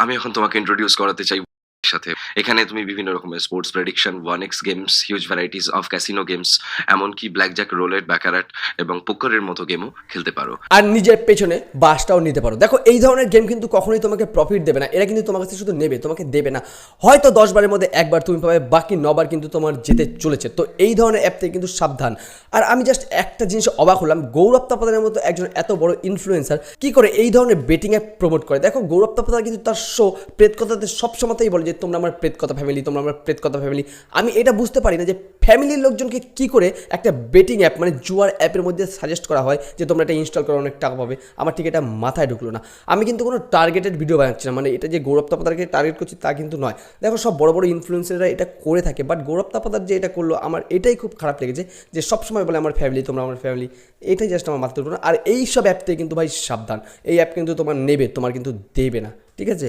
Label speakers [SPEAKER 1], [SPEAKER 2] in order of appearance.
[SPEAKER 1] আমি এখন তোমাকে ইন্ট্রোডিউস করাতে চাই সাথে। এখানে তুমি বিভিন্ন রকমের sports prediction, 1x games, huge varieties of casino games, এমনকি ব্ল্যাকজ্যাক, রোলেট, ব্যাকারাট এবং পোকারের মতো গেমও খেলতে পারো।
[SPEAKER 2] আর নিজের পেছনে বাসটাও নিতে পারো। দেখো এই ধরনের গেম কিন্তু কখনোই তোমাকে প্রফিট দেবে না, এরা কিন্তু তোমার কাছে শুধু নেবে, তোমাকে দেবে না। হয়তো 10 বারের মধ্যে একবার তুমি পাবে, বাকি 9 বার কিন্তু তোমার যেতে চলেছে। তো এই ধরনের অ্যাপ থেকে কিন্তু সাবধান। আর আমি জাস্ট একটা জিনিস অবাক হলাম, গৌরব তপদারের মতো একজন এত বড় ইনফ্লুয়েন্সার কি করে এই ধরনের বেটিং অ্যাপ প্রমোট করে। দেখো গৌরব তপদার কিন্তু তার শো প্রেত কথাতে সবসময়তেই বলে যে তোমরা আমার প্রেত কথা ফ্যামিলি, তোমরা আমার প্রেত কথা ফ্যামিলি। আমি এটা বুঝতে পারি না যে ফ্যামিলির লোকজনকে কি করে একটা বেটিং অ্যাপ মানে জুয়ার অ্যাপের মধ্যে সাজেস্ট করা হয় যে তোমরা এটা ইনস্টল করো, অনেক টাকা পাবে। আমার ঠিক এটা মাথায় ঢুকলো না। আমি কিন্তু কোনো টার্গেটেড ভিডিও বানাচ্ছি না, মানে এটা যে গৌরব তাপাদারকে টার্গেট করছি তা কিন্তু নয়। দেখো সব বড় বড় ইনফ্লুয়েন্সাররা এটা করে থাকে, বাট গৌরব তাপাদার যে এটা করলো আমার এটাই খুব খারাপ লেগেছে, যে সবসময় বলে আমার ফ্যামিলি, তোমরা আমার ফ্যামিলি। এটাই জাস্ট আমার মাথায় ঢুকলো না। আর এই সব অ্যাপ থেকে কিন্তু ভাই সাবধান, এই অ্যাপ কিন্তু তোমার নেবে, তোমার কিন্তু দেবে না, ঠিক আছে।